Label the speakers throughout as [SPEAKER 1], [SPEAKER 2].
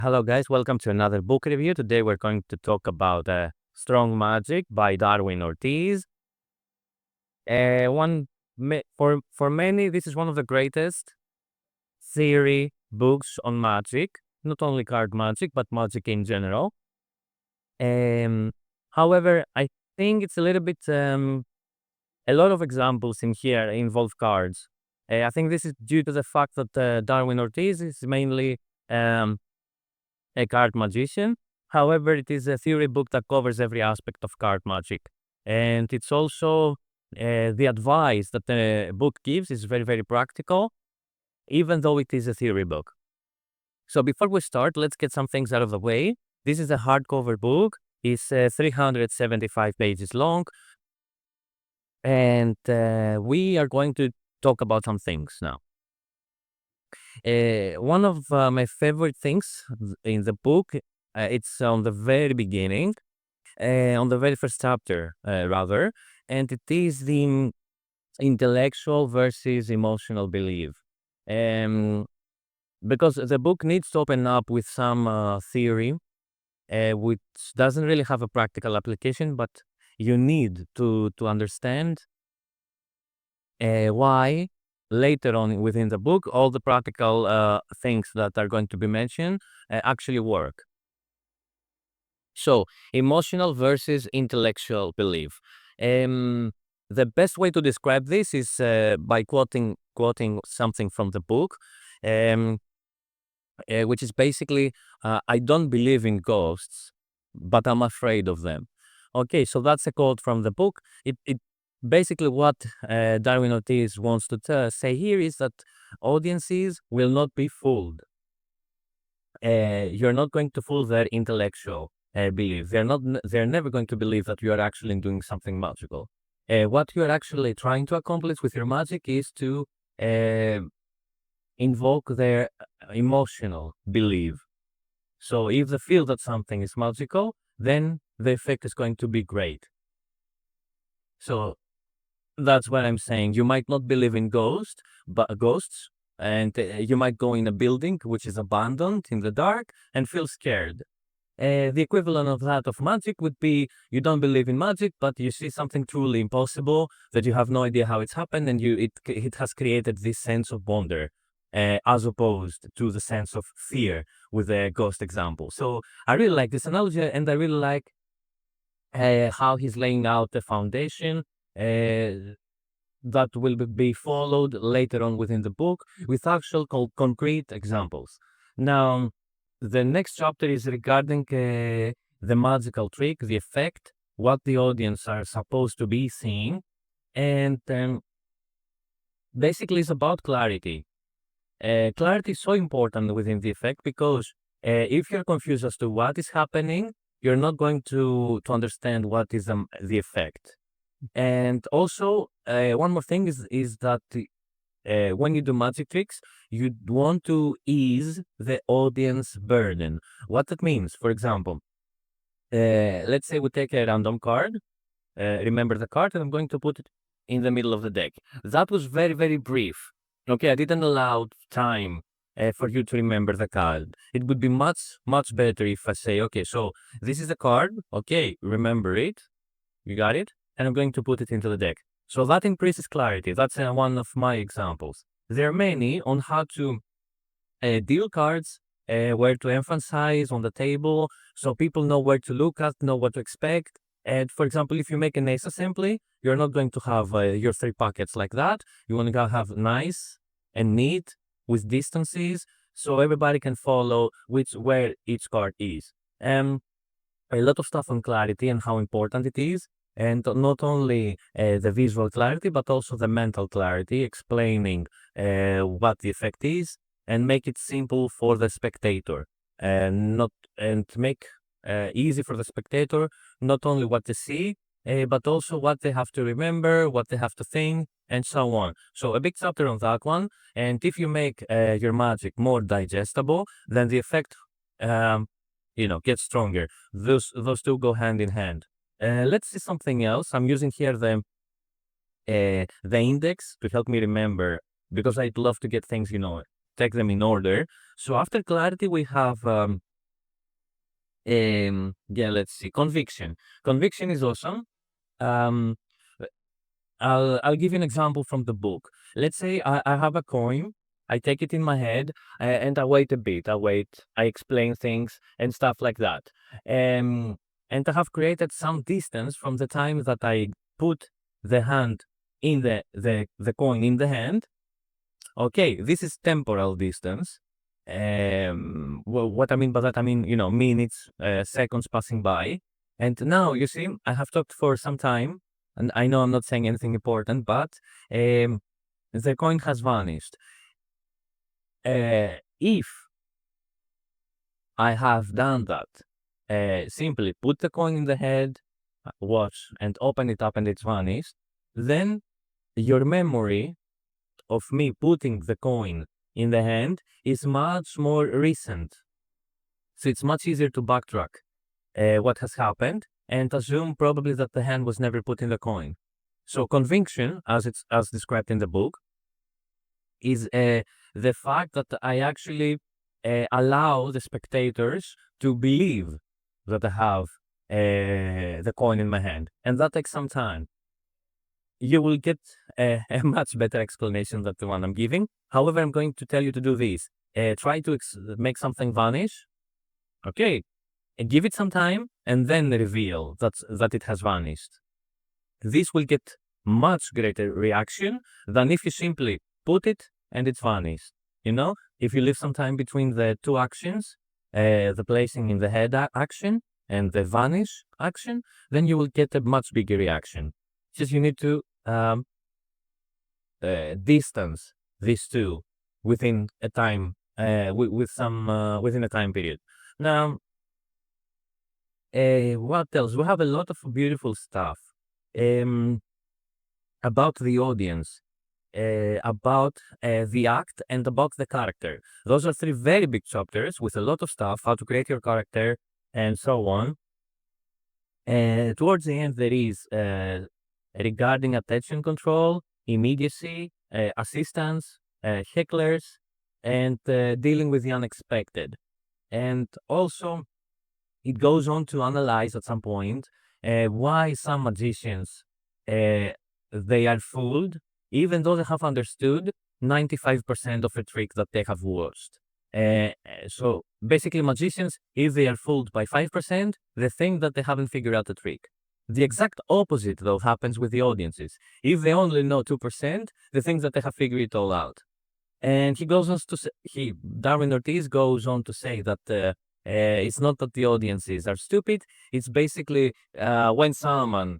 [SPEAKER 1] Hello, guys. Welcome to another book review. Today, we're going to talk about Strong Magic by Darwin Ortiz. For many, this is one of the greatest theory books on magic, not only card magic, but magic in general. However, I think it's a little bit, a lot of examples in here involve cards. I think this is due to the fact that Darwin Ortiz is mainly um, a card magician. However, it is a theory book that covers every aspect of card magic. And it's also the advice that the book gives is very, very practical, even though it is a theory book. So before we start, let's get some things out of the way. This is a hardcover book. It's 375 pages long. And we are going to talk about some things now. One of my favorite things in the book, it's on the very beginning, on the very first chapter, rather, and it is the intellectual versus emotional belief. Because the book needs to open up with some theory, which doesn't really have a practical application, but you need to understand why later on within the book, all the practical things that are going to be mentioned actually work. So, emotional versus intellectual belief. The best way to describe this is by quoting something from the book, which is basically, I don't believe in ghosts, but I'm afraid of them. Okay, so that's a quote from the book. It basically what Darwin Ortiz wants to say here is that audiences will not be fooled. You're not going to fool their intellectual belief. They're never going to believe that you are actually doing something magical. What you are actually trying to accomplish with your magic is to invoke their emotional belief. So if they feel that something is magical, then the effect is going to be great. So that's what I'm saying. You might not believe in ghosts, and you might go in a building which is abandoned in the dark and feel scared. The equivalent of that of magic would be you don't believe in magic, but you see something truly impossible that you have no idea how it's happened, and it has created this sense of wonder, as opposed to the sense of fear with the ghost example. So I really like this analogy, and I really like how he's laying out the foundation that will be followed later on within the book with actual concrete examples. Now, the next chapter is regarding the magical trick, the effect, what the audience are supposed to be seeing, and basically it's about clarity. Clarity is so important within the effect because if you're confused as to what is happening, you're not going to understand what is the effect. And also, one more thing is that when you do magic tricks, you want to ease the audience burden. What that means, for example, let's say we take a random card, remember the card, and I'm going to put it in the middle of the deck. That was very, very brief. Okay, I didn't allow time for you to remember the card. It would be much, much better if I say, okay, so this is the card. Okay, remember it. You got it? And I'm going to put it into the deck. So that increases clarity. That's one of my examples. There are many on how to deal cards, where to emphasize on the table, so people know where to look at, know what to expect. And for example, if you make an ace assembly, you're not going to have your 3 pockets like that. You want to have nice and neat with distances, so everybody can follow where each card is. A lot of stuff on clarity and how important it is. And not only the visual clarity, but also the mental clarity, explaining what the effect is and make it simple for the spectator, and make easy for the spectator, not only what to see, but also what they have to remember, what they have to think, and so on. So a big chapter on that one. And if you make your magic more digestible, then the effect gets stronger. Those two go hand in hand. Let's see something else. I'm using here the index to help me remember, because I'd love to get things, take them in order. So after clarity, we have Yeah, let's see. Conviction. Conviction is awesome. Um, I'll give you an example from the book. Let's say I have a coin. I take it in my head and I wait a bit. I wait. I explain things and stuff like that. Um, and I have created some distance from the time that I put the hand in the coin in the hand. Okay, this is temporal distance. Well, what I mean by that, I mean, minutes, seconds passing by. And now, you see, I have talked for some time, and I know I'm not saying anything important, but the coin has vanished. If I have done that, simply put the coin in the head, watch, and open it up and it's vanished, then your memory of me putting the coin in the hand is much more recent. So it's much easier to backtrack what has happened and assume probably that the hand was never put in the coin. So conviction, as described in the book, is the fact that I actually allow the spectators to believe that I have the coin in my hand. And that takes some time. You will get a much better explanation than the one I'm giving. However, I'm going to tell you to do this. Try to make something vanish. Okay. And give it some time and then reveal that it has vanished. This will get much greater reaction than if you simply put it and it's vanished. If you leave some time between the two actions, the placing in the head action and the vanish action, then you will get a much bigger reaction. Just you need to distance these two within a time within a time period. Now, what else? We have a lot of beautiful stuff about the audience, about the act, and about the character. Those are three very big chapters with a lot of stuff, how to create your character, and so on. Towards the end, there is regarding attention control, immediacy, assistance, hecklers, and dealing with the unexpected. And also, it goes on to analyze at some point why some magicians they are fooled, even though they have understood 95% of a trick that they have watched. So basically, magicians, if they are fooled by 5%, they think that they haven't figured out the trick. The exact opposite, though, happens with the audiences. If they only know 2%, they think that they have figured it all out. And he goes on to say, Darwin Ortiz goes on to say that it's not that the audiences are stupid. It's basically when someone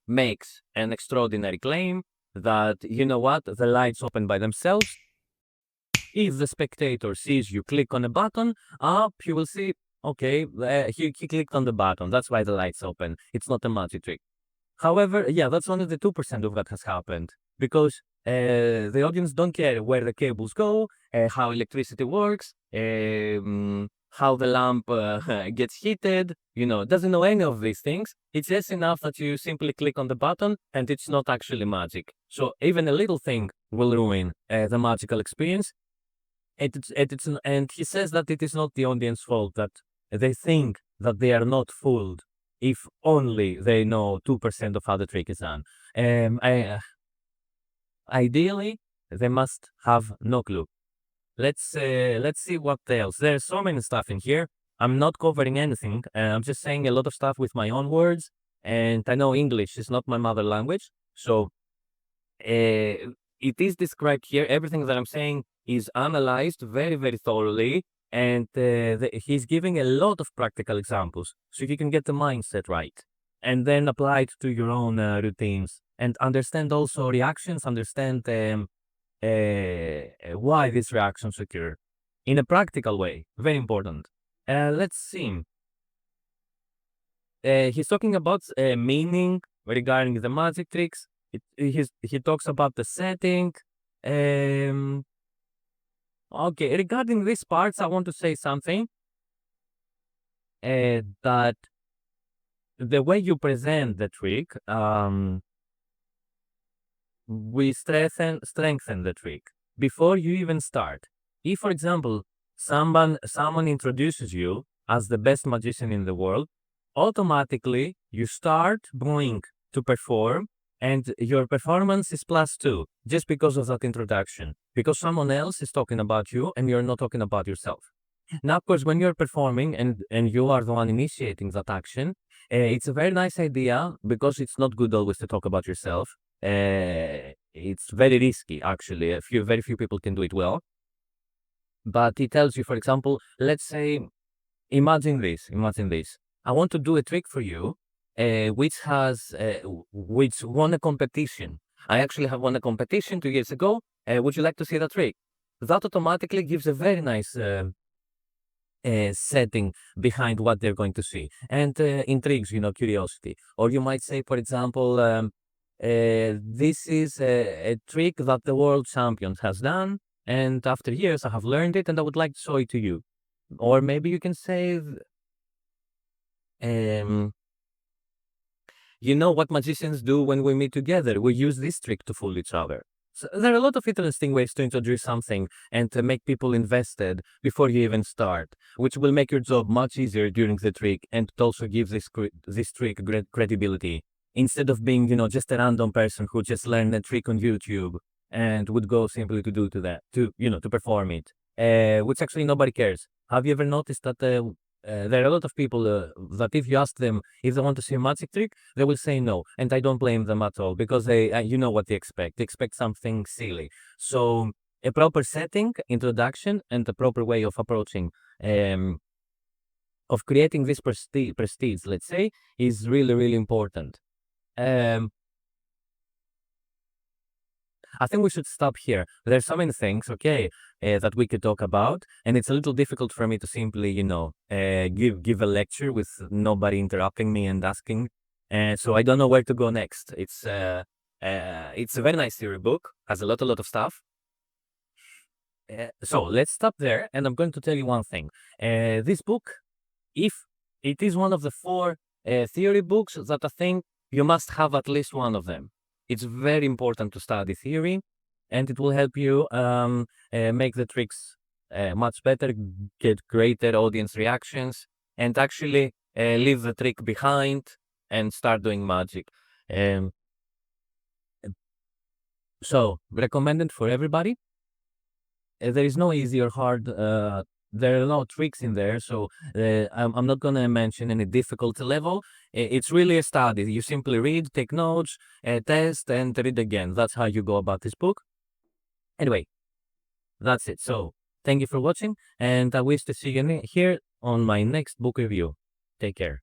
[SPEAKER 1] makes an extraordinary claim that, you know what, the lights open by themselves. If the spectator sees you click on a button, he will see, okay, he clicked on the button. That's why the lights open. It's not a magic trick. However, yeah, that's only the 2% of what has happened because the audience don't care where the cables go, how electricity works, how the lamp gets heated, doesn't know any of these things. It's just enough that you simply click on the button and it's not actually magic. So even a little thing will ruin the magical experience. And he says that it is not the audience's fault that they think that they are not fooled if only they know 2% of how the trick is done. Ideally, they must have no clue. Let's see what else. There's so many stuff in here. I'm not covering anything. I'm just saying a lot of stuff with my own words. And I know English is not my mother language. So it is described here. Everything that I'm saying is analyzed very, very thoroughly. And he's giving a lot of practical examples so you can get the mindset right and then apply it to your own routines and understand also reactions, understand why these reactions occur in a practical way. Very important. Let's see. He's talking about meaning regarding the magic tricks. He talks about the setting. Okay, regarding these parts, I want to say something. That the way you present the trick, we strengthen the trick before you even start. If, for example, someone introduces you as the best magician in the world, automatically you start going to perform, and your performance is +2 just because of that introduction, because someone else is talking about you and you're not talking about yourself. Now, of course, when you're performing and you are the one initiating that action, it's a very nice idea because it's not good always to talk about yourself. It's very risky, actually. Very few people can do it well. But it tells you, for example, let's say, imagine this. I want to do a trick for you, which won a competition. I actually have won a competition 2 years ago. Would you like to see that trick? That automatically gives a very nice setting behind what they're going to see, and intrigues, curiosity. Or you might say, for example, this is a trick that the world champion has done, and after years I have learned it and I would like to show it to you. Or maybe you can say, um, you know what magicians do when we meet together? We use this trick to fool each other. So there are a lot of interesting ways to introduce something and to make people invested before you even start, which will make your job much easier during the trick, and it also gives this trick great credibility. Instead of being, just a random person who just learned a trick on YouTube and would go simply to perform it, which actually nobody cares. Have you ever noticed that there are a lot of people that if you ask them if they want to see a magic trick, they will say no. And I don't blame them at all, because you know what they expect. They expect something silly. So a proper setting, introduction, and a proper way of approaching, of creating this prestige, let's say, is really, really important. I think we should stop here. There's so many things, okay, that we could talk about, and it's a little difficult for me to simply, give a lecture with nobody interrupting me and asking. So I don't know where to go next. It's a very nice theory book, has a lot of stuff. So let's stop there, and I'm going to tell you one thing. This book, if it is one of the 4 theory books that I think you must have at least one of them. It's very important to study theory, and it will help you make the tricks much better, get greater audience reactions, and actually leave the trick behind and start doing magic. So, recommended for everybody. There is no easy or hard. There are no tricks in there, so I'm not going to mention any difficulty level. It's really a study. You simply read, take notes, test, and read again. That's how you go about this book. Anyway, that's it. So, thank you for watching, and I wish to see you here on my next book review. Take care.